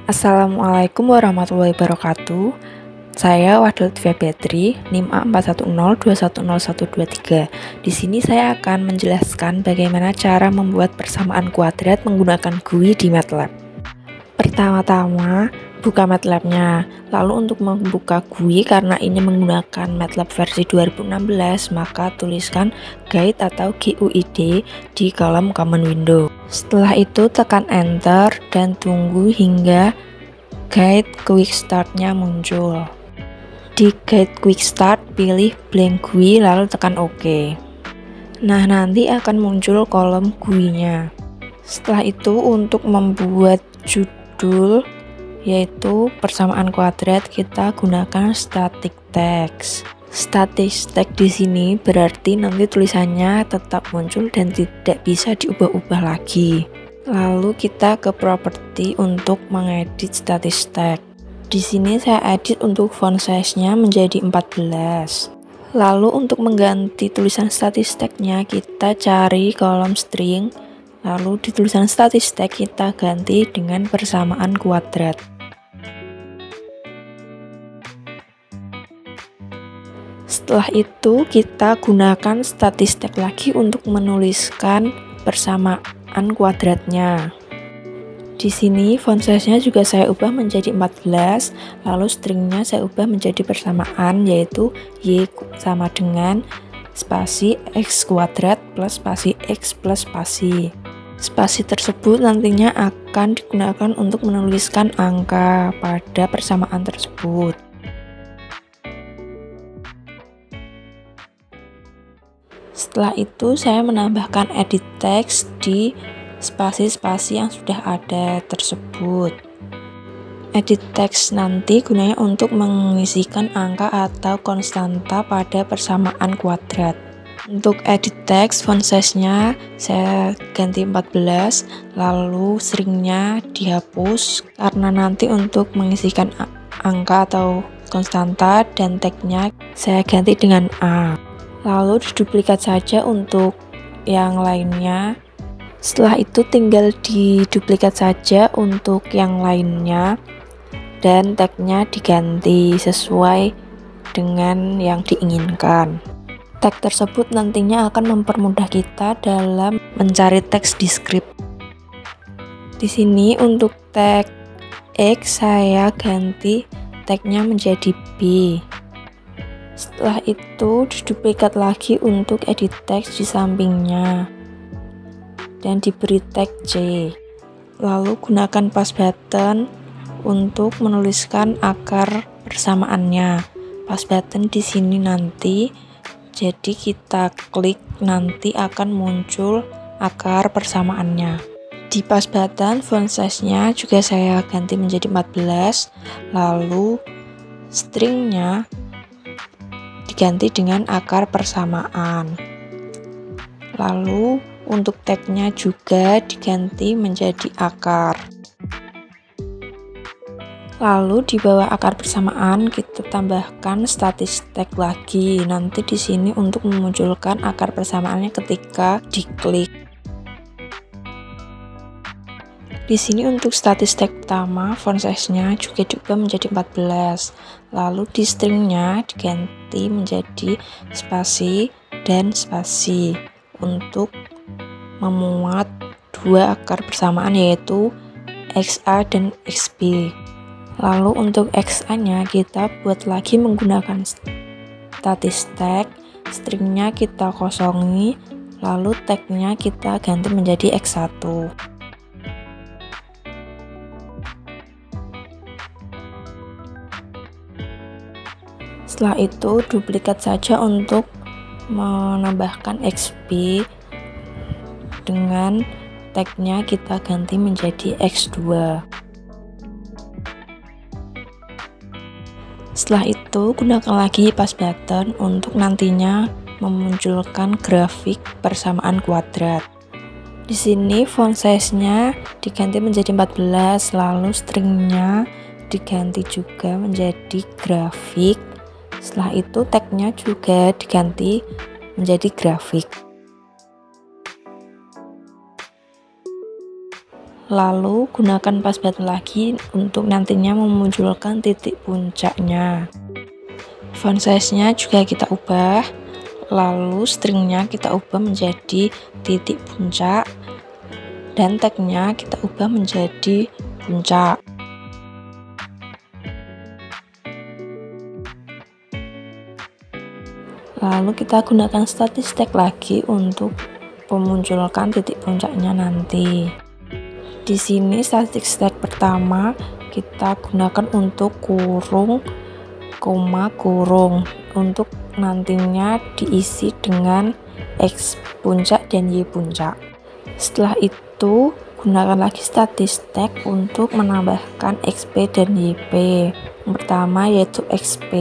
Assalamualaikum warahmatullahi wabarakatuh. Saya Wadul Tivia Betri, NIM A410210123. Di sini saya akan menjelaskan bagaimana cara membuat persamaan kuadrat menggunakan GUI di MATLAB. Pertama-tama, buka MATLAB-nya. Lalu untuk membuka GUI, karena ini menggunakan MATLAB versi 2016, maka tuliskan guide atau GUID di kolom command window. Setelah itu tekan enter dan tunggu hingga guide quick start-nya muncul. Di guide quick start pilih blank GUI lalu tekan OK. Nah, nanti akan muncul kolom GUI-nya. Setelah itu untuk membuat judul yaitu persamaan kuadrat, kita gunakan static text. Static text di sini berarti nanti tulisannya tetap muncul dan tidak bisa diubah-ubah lagi. Lalu kita ke properti untuk mengedit static text. Di sini saya edit untuk font size-nya menjadi 14. Lalu untuk mengganti tulisan static text-nya kita cari kolom string. Lalu di tulisan static text kita ganti dengan persamaan kuadrat. Setelah itu kita gunakan static text lagi untuk menuliskan persamaan kuadratnya. Di sini font size-nya juga saya ubah menjadi 14, lalu stringnya saya ubah menjadi persamaan, yaitu y sama dengan spasi x kuadrat plus spasi x plus spasi. Spasi tersebut nantinya akan digunakan untuk menuliskan angka pada persamaan tersebut. Setelah itu saya menambahkan edit text di spasi-spasi yang sudah ada tersebut. Edit text nanti gunanya untuk mengisikan angka atau konstanta pada persamaan kuadrat. Untuk edit text font size-nya saya ganti 14, lalu stringnya dihapus karena nanti untuk mengisikan angka atau konstanta dan tag-nya saya ganti dengan A. Lalu diduplikat saja untuk yang lainnya. Setelah itu tinggal diduplikat saja untuk yang lainnya dan tag-nya diganti sesuai dengan yang diinginkan. Tag tersebut nantinya akan mempermudah kita dalam mencari teks di script. Di sini untuk tag X saya ganti tag-nya menjadi B. Setelah itu diduplikat lagi untuk edit text di sampingnya dan diberi tag C. Lalu gunakan paste button untuk menuliskan akar persamaannya. Paste button di sini nanti, jadi kita klik nanti akan muncul akar persamaannya. Di paste button font size-nya juga saya ganti menjadi 14, lalu stringnya diganti dengan akar persamaan. Lalu untuk tag-nya juga diganti menjadi akar. Lalu di bawah akar persamaan kita tambahkan static text lagi. Nanti di sini untuk memunculkan akar persamaannya ketika diklik. Di sini untuk static text pertama font size-nya juga diubah menjadi 14. Lalu di stringnya diganti menjadi spasi dan spasi untuk memuat dua akar persamaan yaitu XA dan XB. Lalu untuk XA-nya kita buat lagi menggunakan static text, stringnya kita kosongi, lalu tag-nya kita ganti menjadi X1. Setelah itu duplikat saja untuk menambahkan XB dengan tag-nya kita ganti menjadi X2. Setelah itu gunakan lagi paste button untuk nantinya memunculkan grafik persamaan kuadrat. Di sini font size-nya diganti menjadi 14, lalu stringnya diganti juga menjadi grafik. Setelah itu tag-nya juga diganti menjadi grafik. Lalu gunakan pas button lagi untuk nantinya memunculkan titik puncaknya. Font size-nya juga kita ubah, lalu stringnya kita ubah menjadi titik puncak, dan tagnya kita ubah menjadi puncak. Lalu kita gunakan static tag lagi untuk memunculkan titik puncaknya nanti. Di sini static tag pertama kita gunakan untuk kurung, koma, kurung, untuk nantinya diisi dengan X puncak dan Y puncak. Setelah itu gunakan lagi static tag untuk menambahkan XP dan YP. Yang pertama yaitu XP.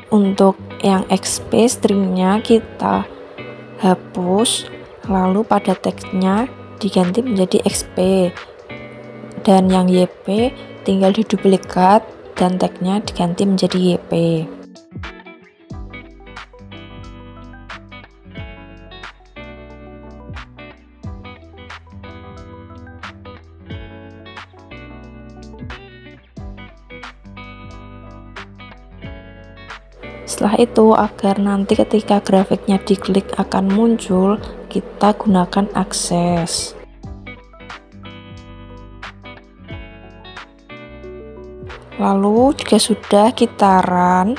Untuk yang XP stringnya kita hapus, lalu pada teksnya diganti menjadi XP, dan yang YP tinggal diduplikat dan tagnya diganti menjadi YP. Setelah itu, agar nanti ketika grafiknya diklik akan muncul, kita gunakan akses. Lalu jika sudah kita run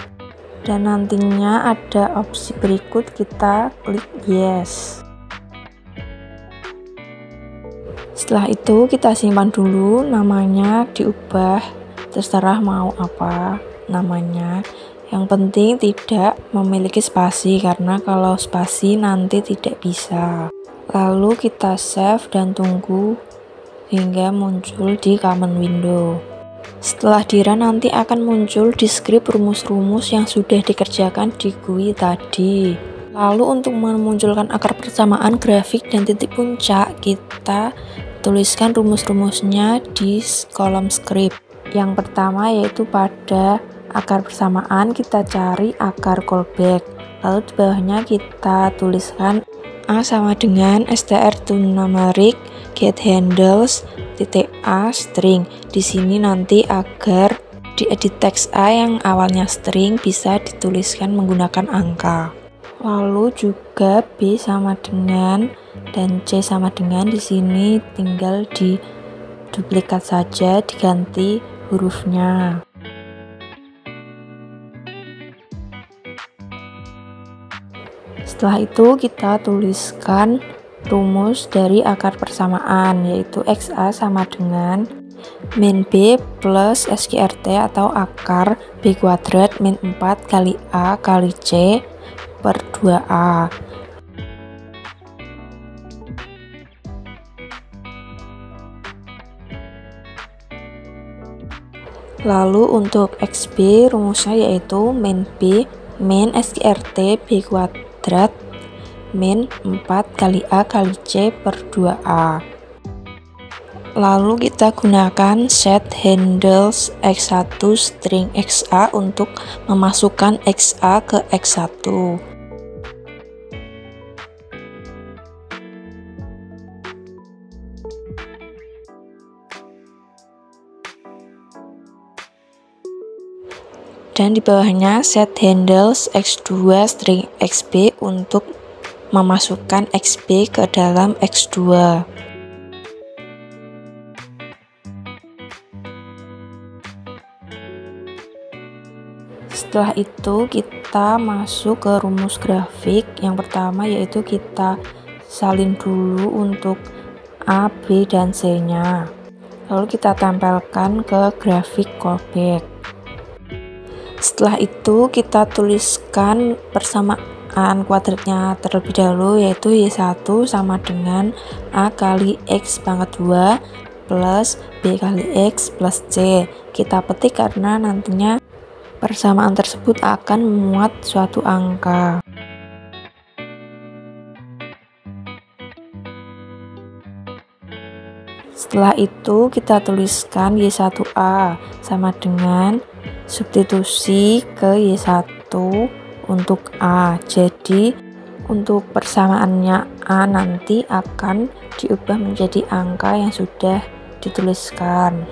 dan nantinya ada opsi berikut, kita klik yes. Setelah itu kita simpan dulu, namanya diubah terserah mau apa namanya, yang penting tidak memiliki spasi karena kalau spasi nanti tidak bisa. Lalu kita save dan tunggu hingga muncul di command window. Setelah di-run nanti akan muncul di script rumus-rumus yang sudah dikerjakan di GUI tadi. Lalu untuk memunculkan akar persamaan grafik dan titik puncak, kita tuliskan rumus-rumusnya di kolom script. Yang pertama yaitu pada akar persamaan kita cari akar callback. Lalu di bawahnya kita tuliskan A sama dengan str_to_numeric get handles titik A string. Di sini nanti agar di edit text A yang awalnya string bisa dituliskan menggunakan angka. Lalu juga B sama dengan dan C sama dengan, di sini tinggal di duplikat saja, diganti hurufnya. Setelah itu kita tuliskan rumus dari akar persamaan, yaitu XA sama dengan min B plus SQRT atau akar B kuadrat min 4 kali A kali C per 2A. Lalu untuk XB rumusnya yaitu min B min SQRT B kuadrat min 4 kali A kali C per 2A. Lalu kita gunakan set handles X1 string XA untuk memasukkan XA ke X1. Dan di bawahnya set handles X2 string XB untuk memasukkan XB ke dalam X2. Setelah itu kita masuk ke rumus grafik. Yang pertama yaitu kita salin dulu untuk A, B, dan C nya, lalu kita tempelkan ke grafik callback. Setelah itu kita tuliskan persamaan kuadratnya terlebih dahulu, yaitu Y1 sama dengan A kali X pangkat 2 plus B kali X plus C. Kita petik karena nantinya persamaan tersebut akan memuat suatu angka. Setelah itu kita tuliskan Y1A sama dengan substitusi ke Y1 untuk A. Jadi untuk persamaannya A nanti akan diubah menjadi angka yang sudah dituliskan.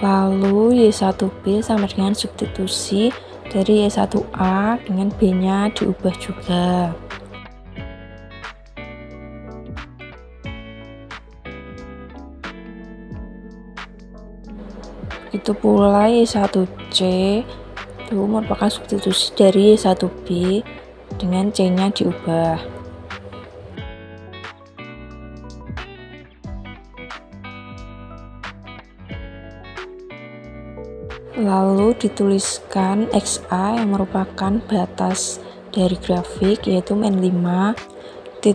Lalu Y1B sama dengan substitusi dari Y1A dengan B-nya diubah juga. Itu pula Y1C itu merupakan substitusi dari Y1B dengan C-nya diubah. Lalu dituliskan XA yang merupakan batas dari grafik, yaitu min 5.2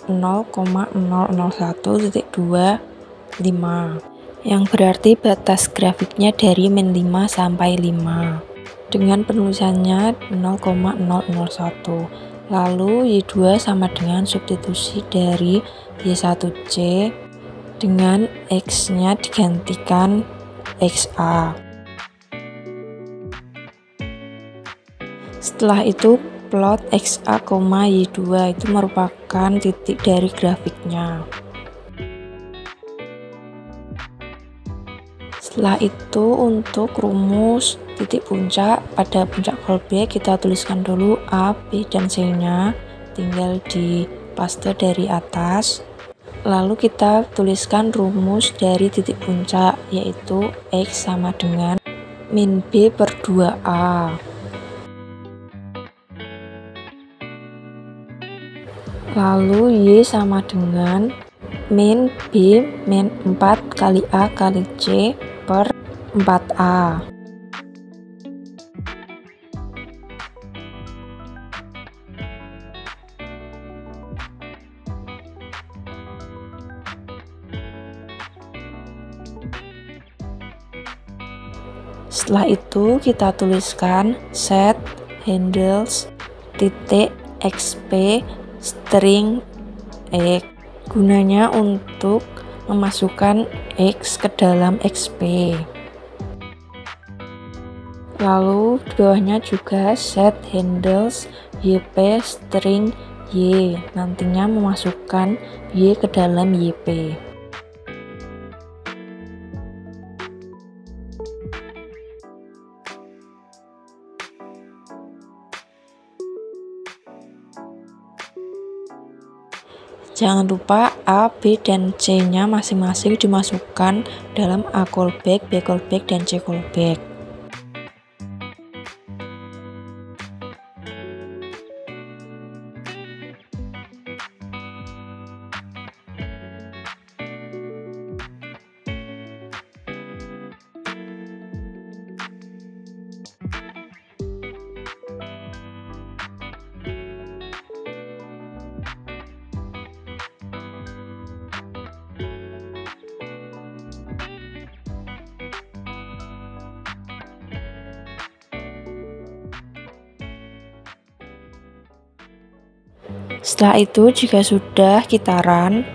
0,001.25 yang berarti batas grafiknya dari min 5 sampai 5 dengan penulisannya 0,001. Lalu Y2 sama dengan substitusi dari Y1C dengan X-nya digantikan XA. Setelah itu plot XA, Y2 itu merupakan titik dari grafiknya. Setelah itu untuk rumus titik puncak, pada puncak callback kita tuliskan dulu A, B, dan C-nya, tinggal dipaste dari atas. Lalu kita tuliskan rumus dari titik puncak, yaitu X sama dengan min B per 2A. Lalu Y sama dengan min B min 4 kali A kali C per 4A. Setelah itu kita tuliskan set handles titik xp string x, gunanya untuk memasukkan x ke dalam xp. Lalu di bawahnya juga set handles yp string y, nantinya memasukkan y ke dalam yp. Jangan lupa A, B, dan C-nya masing-masing dimasukkan dalam A callback, B callback, dan C callback. Setelah itu, jika sudah kitaran,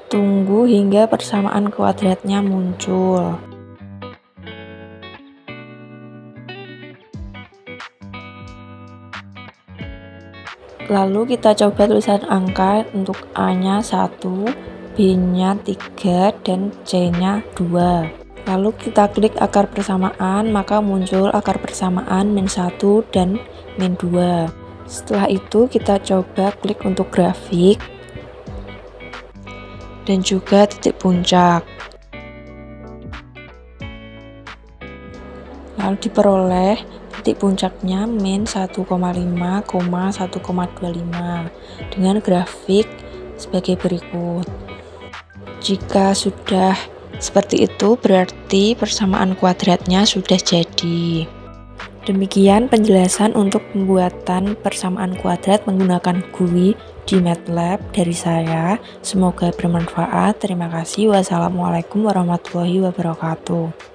tunggu hingga persamaan kuadratnya muncul. Lalu kita coba tulisan angka untuk A-nya 1, B-nya 3, dan C-nya 2. Lalu kita klik akar persamaan, maka muncul akar persamaan min 1 dan min 2. Setelah itu kita coba klik untuk grafik dan juga titik puncak. Lalu diperoleh titik puncaknya min 1,5, 1,25 dengan grafik sebagai berikut. Jika sudah seperti itu, berarti persamaan kuadratnya sudah jadi. Demikian penjelasan untuk pembuatan persamaan kuadrat menggunakan GUI di MATLAB dari saya. Semoga bermanfaat. Terima kasih. Wassalamualaikum warahmatullahi wabarakatuh.